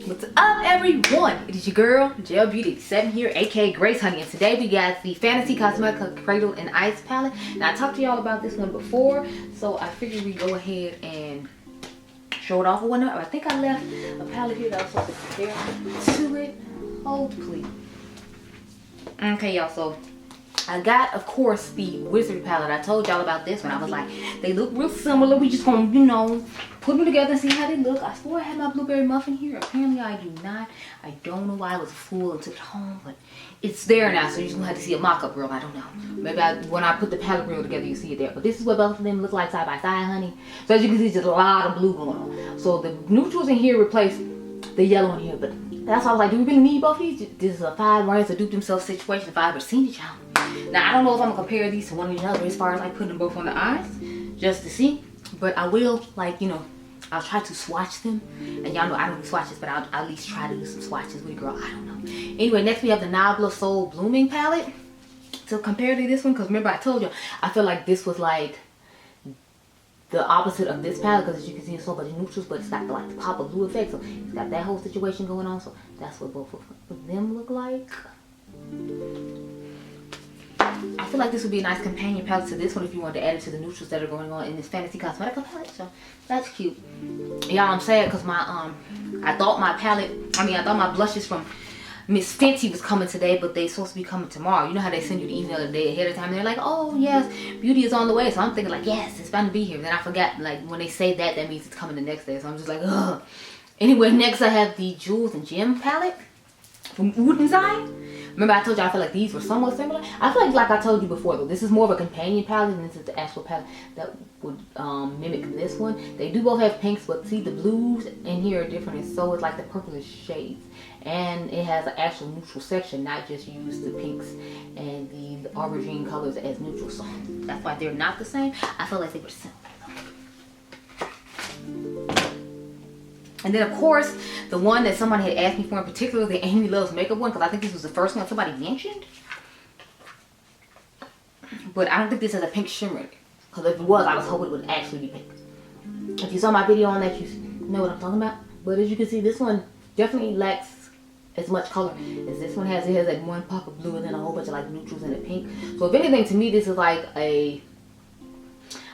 What's up, everyone? It is your girl Gelbeauty-QM here, aka Grace Honey, and today we got the Fenty Cosmetica Cradled and Ice palette. Now I talked to y'all about this one before, so I figured we'd go ahead and show it off or whatnot. I think I left a palette here that I was supposed to compare to it. Hold please. Okay, y'all, so I got, of course, the Wizard palette. I told y'all about this one. I was like, they look real similar. We just gonna, you know, put them together and see how they look. I swore I had my blueberry muffin here. Apparently I do not. I don't know why I was a fool and took it home, but it's there now, so you're just gonna have to see a mock-up reel. I don't know. Maybe when I put the palette reel together, you see it there. But this is what both of them look like side by side, honey. So as you can see, there's a lot of blue going on. So the neutrals in here replace the yellow in here, but that's why I was like, do we really need both of these? This is a 5 brands to dupe themselves situation if I ever seen it, y'all. Now I don't know if I'm gonna compare these to one or the other as far as like putting them both on the eyes, just to see. But I will, like, you know, I'll try to swatch them. And y'all know I don't do swatches, but I'll at least try to do some swatches with a girl. I don't know. Anyway, next we have the Nabla Soul Blooming palette. So compared to this one, because remember I told you, I feel like this was like the opposite of this palette, because as you can see it's so much neutrals, but it's got the, like, the pop of blue effect, so it's got that whole situation going on. So that's what both of them look like. I feel like this would be a nice companion palette to this one if you wanted to add it to the neutrals that are going on in this Fenty Cosmetica palette. So that's cute. Y'all, I'm sad because my I thought my blushes from Miss Fenty was coming today, but they supposed to be coming tomorrow. You know how they send you the email a day ahead of time and they're like, oh yes, beauty is on the way. So I'm thinking like, yes, it's bound to be here. Then I forgot, like, when they say that, that means it's coming the next day. So I'm just like, ugh. Anyway, next I have the Jewels and Gem palette from Ulta. Remember I told you I feel like these were somewhat similar. I feel like I told you before though, this is more of a companion palette and this is the actual palette that would mimic this one. They do both have pinks, but see the blues in here are different, and so it's like the purplish shades. And it has an actual neutral section, not just use the pinks and the aubergine colors as neutral. So that's why they're not the same. I feel like they were similar though. And then of course, the one that somebody had asked me for in particular, the Amy Loves Makeup one, because I think this was the first one somebody mentioned. But I don't think this has a pink shimmer, because if it was, I was hoping it would actually be pink. If you saw my video on that, you know what I'm talking about. But as you can see, this one definitely lacks as much color as this one has. It has like one pop of blue and then a whole bunch of like neutrals and a pink. So if anything, to me, this is like a,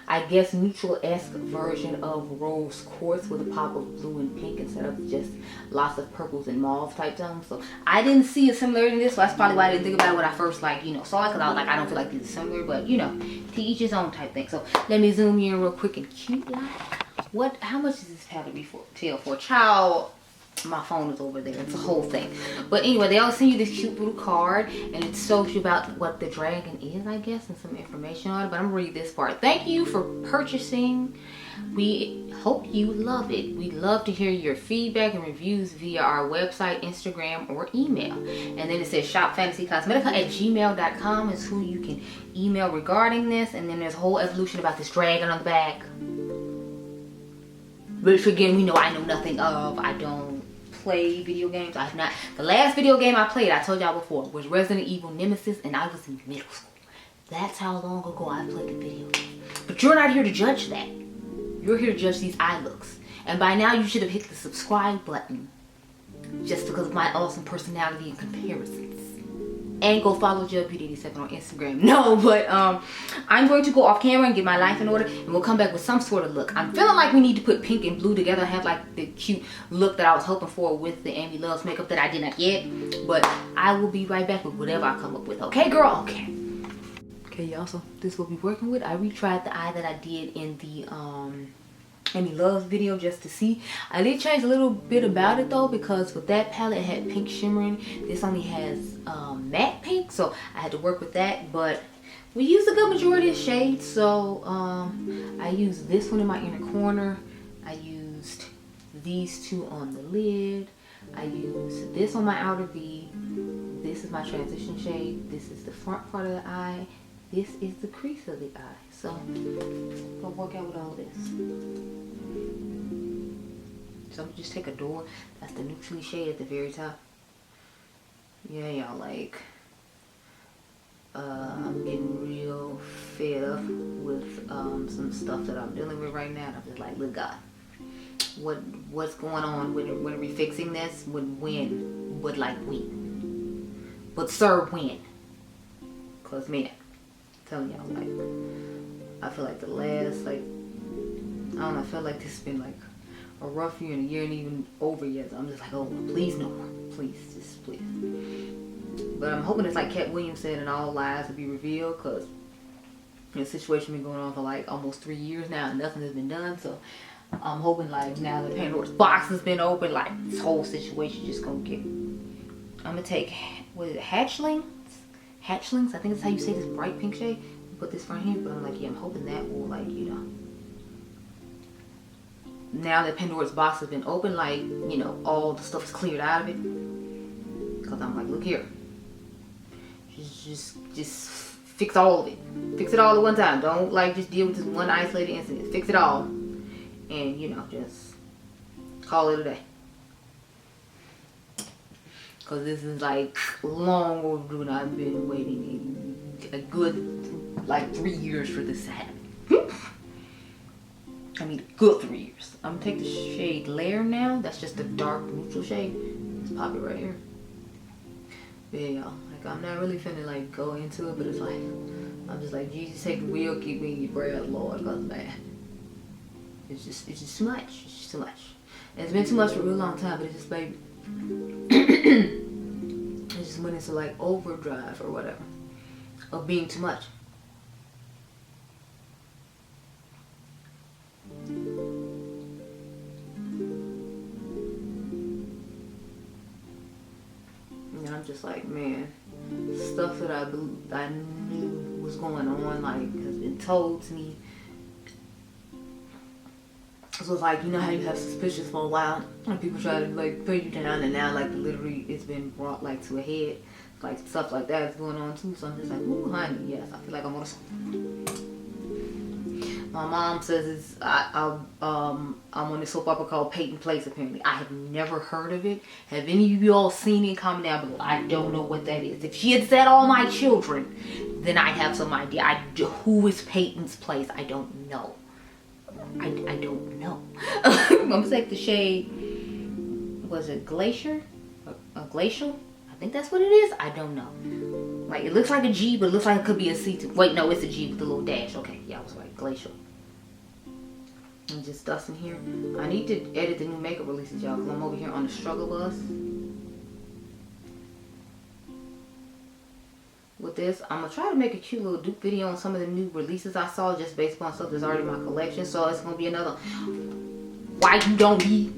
I guess, neutral-esque version of Rose Quartz with a pop of blue and pink instead of just lots of purples and mauve type tones. So I didn't see a similarity in this, so that's probably why I didn't think about it when I first, like, you know, saw it, because I was like, I don't feel like these are similar, but you know, to each his own type thing. So let me zoom in real quick and cute like. How much is this palette retail for? Child, my phone is over there. It's a whole thing. But anyway, they always send you this cute little card, and it shows you about what the dragon is, I guess, and some information on it. But I'm gonna read this part. Thank you for purchasing. We hope you love it. We'd love to hear your feedback and reviews via our website, Instagram, or email. And then it says shopfantasycosmetica@gmail.com is who you can email regarding this. And then there's a whole evolution about this dragon on the back, which again, we know I know nothing of. I don't play video games. I've not. The last video game I played, I told y'all before, was Resident Evil Nemesis, and I was in middle school. That's how long ago I played the video game. But you're not here to judge that. You're here to judge these eye looks. And by now you should have hit the subscribe button, just because of my awesome personality and comparisons. And go follow Gelbeauty-QM on Instagram. No, but I'm going to go off camera and get my life in order, and we'll come back with some sort of look. I'm feeling like we need to put pink and blue together and have like the cute look that I was hoping for with the Amy Loves makeup that I did not get. But I will be right back with whatever I come up with. Okay, girl? Okay. Okay, y'all, so this is what we're working with. I retried the eye that I did in the Amy Loves video just to see. I did change a little bit about it though, because with that palette it had pink shimmering. This only has matte pink, so I had to work with that. But we used a good majority of shades, so I used this one in my inner corner. I used these two on the lid. I used this on my outer V. This is my transition shade. This is the front part of the eye. This is the crease of the eye. So go work out with all this. So I'm just take a door. That's the neutrally shade at the very top. Yeah, y'all, like I'm getting real fed up with some stuff that I'm dealing with right now. And I'm just like, look, God, what's going on when we fixing this, but sir, when? Cause man, I'm telling y'all, like, I feel like the last, like, I don't know, I feel like this has been like a rough year and a year ain't even over yet. So I'm just like, oh, please no more, please, just please. But I'm hoping it's like Cat Williams said, and all lies will be revealed, cause the situation been going on for like almost 3 years now and nothing has been done. So I'm hoping like now that Pandora's box has been open, like this whole situation just gonna get. I'm gonna take, what is it, hatchlings? Hatchlings, I think that's how you say this bright pink shade. Put this front here, but I'm like, yeah, I'm hoping that will, like, you know, now that Pandora's box has been open, like, you know, all the stuff is cleared out of it. Cause I'm like, look here, just fix all of it. Fix it all at one time. Don't like just deal with this one isolated incident. Fix it all, and you know, just call it a day. Cause this is like long overdue, and I've been waiting a good like 3 years for this to happen. I mean, good 3 years. I'm gonna take the shade Layer now. That's just a dark neutral shade. Let's pop it right here. Yeah, like I'm not really finna like go into it, but it's like I'm just like, Jesus, take the wheel, keep me in your breath, Lord, cause man, it's just too much. It's just too much. And it's been too much for a real long time, but it's just like it just went into like overdrive or whatever of being too much. And I'm just like, man, stuff that I knew was going on, like, has been told to me. So it's like, you know how you have suspicions for a while and people try to like put you down, and now like literally it's been brought like to a head. Like stuff like that is going on too. So I'm just like, ooh, honey, yes, I feel like I'm on a. My mom says I'm on this soap opera called Peyton Place. Apparently, I have never heard of it. Have any of you all seen it? Comment down below. I don't know what that is. If she had said all my children, then I have some idea. Who is Peyton's Place? I don't know. I don't know. I'm gonna take the shade. Was it Glacier? A Glacial? I think that's what it is. I don't know. Like, it looks like a G, but it looks like it could be a C too. Wait, no, it's a G with a little dash. Okay, yeah, I was right. Glacial. I'm just dusting here. I need to edit the new makeup releases, y'all, because I'm over here on the struggle bus. With this, I'm gonna try to make a cute little dupe video on some of the new releases I saw, just based on stuff that's already in my collection. So it's gonna be another Why You Don't Be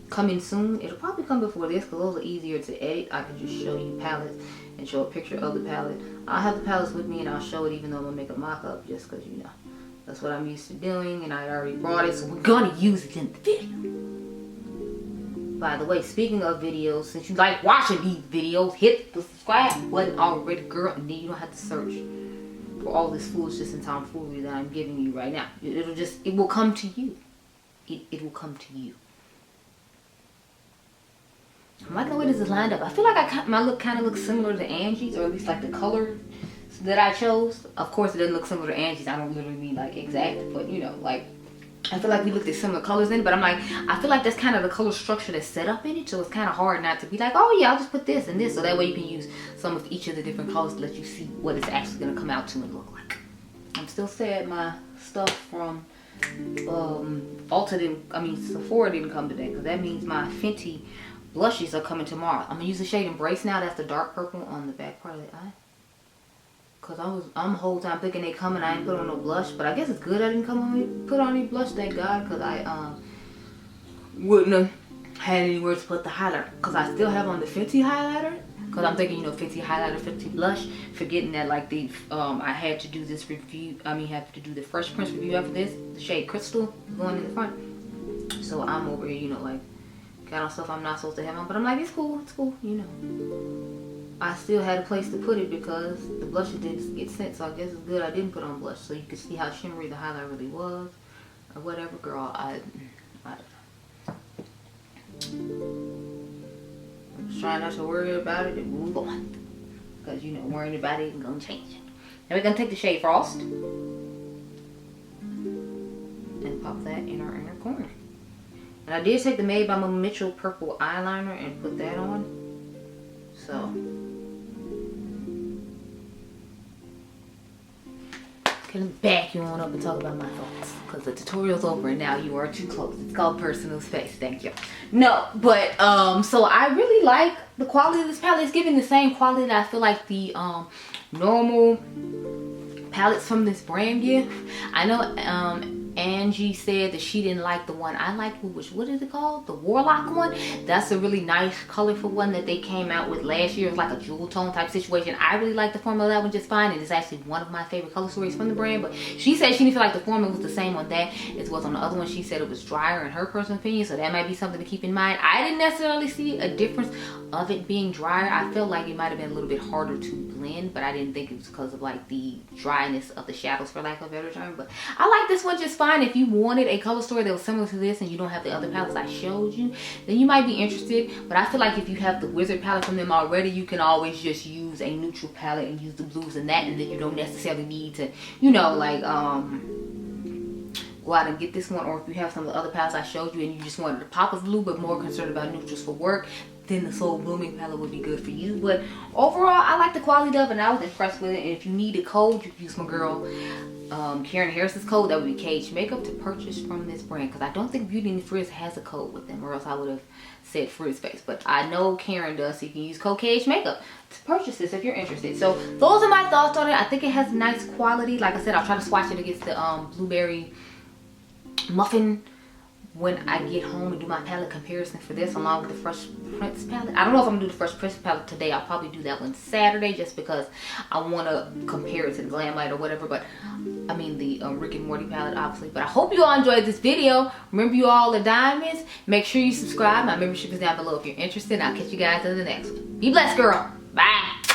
coming soon. It'll probably come before this because those are easier to edit. I can just show you palettes and show a picture of the palette. I'll have the palettes with me and I'll show it, even though I'm gonna make a mock-up, just because, you know, that's what I'm used to doing, and I already brought it, so we're gonna use it in the video. By the way, speaking of videos, since you like watching these videos, hit the subscribe button already, girl, and then you don't have to search for all this foolishness and tomfoolery that I'm giving you right now. It will come to you. It will come to you. I'm liking the way this is lined up. I feel like my look kind of looks similar to Angie's, or at least like the color that I chose. Of course, it doesn't look similar to Angie's. I don't literally mean like exact, but you know, like, I feel like we looked at similar colors in it, but I'm like, I feel like that's kind of the color structure that's set up in it, so it's kind of hard not to be like, oh yeah, I'll just put this and this, so that way you can use some of each of the different colors to let you see what it's actually going to come out to and look like. I'm still sad my stuff from Sephora didn't come today, because that means my Fenty blushes are coming tomorrow. I'm going to use the shade Embrace now. That's the dark purple on the back part of the eye. Cause I'm the whole time thinking they coming. I ain't put on no blush, but I guess it's good I didn't put on any blush. Thank God, cause I wouldn't have had anywhere to put the highlighter. Cause I still have on the Fenty highlighter. Cause I'm thinking, you know, Fenty highlighter, Fenty blush. Forgetting that like I had to do this review. have to do the Fresh Prince review after this. The shade Crystal going in the front. So I'm over here, you know, like got on stuff I'm not supposed to have on, but I'm like, it's cool, you know. I still had a place to put it because the blush didn't get sent, so I guess it's good I didn't put on blush, so you can see how shimmery the highlight really was, or whatever, girl. I'm just trying not to worry about it and move on, because you know, worrying about it ain't gonna change it. Now we're gonna take the shade Frost and pop that in our inner corner. And I did take the Made by Mitchell purple eyeliner and put that on. So can back you on up and talk about my thoughts, because the tutorial's over and now you are too close. It's called personal space. Thank you. No, but so I really like the quality of this palette. It's giving the same quality that I feel like the normal palettes from this brand give. I know Angie said that she didn't like the one I like, which, what is it called? The Warlock one. That's a really nice colorful one that they came out with last year. It's like a jewel tone type situation. I really like the formula of that one just fine, and it's actually one of my favorite color stories from the brand. But she said she didn't feel like the formula was the same on that as was on the other one. She said it was drier in her personal opinion, so that might be something to keep in mind. I didn't necessarily see a difference of it being drier. I felt like it might have been a little bit harder to blend, but I didn't think it was because of like the dryness of the shadows, for lack of a better term. But I like this one just fine. If you wanted a color story that was similar to this and you don't have the other palettes I showed you, then you might be interested. But I feel like if you have the Wizard palette from them already, you can always just use a neutral palette and use the blues in that, and then you don't necessarily need to, you know, like go out and get this one. Or if you have some of the other palettes I showed you and you just wanted a pop of blue but more concerned about neutrals for work, then the Soul Blooming palette would be good for you. But overall, I like the quality of it and I was impressed with it. And if you need a code, you can use my girl Karen Harris's code. That would be Cage Makeup to purchase from this brand, because I don't think Beauty and Frizz has a code with them, or else I would have said Frizz face. But I know Karen does, so you can use code Cage Makeup to purchase this if you're interested. So those are my thoughts on it. I think it has nice quality. Like I said, I'll try to swatch it against the Blueberry Muffin when I get home and do my palette comparison for this, along with the Fresh Prince palette. I don't know if I'm gonna do the Fresh Prince palette today. I'll probably do that one Saturday, just because I want to compare it to the Glam Light or whatever. But I mean the Rick and Morty palette, obviously. But I hope you all enjoyed this video. Remember, you all are diamonds. Make sure you subscribe. My membership is down below if you're interested. I'll catch you guys in the next one. Be blessed, girl. Bye.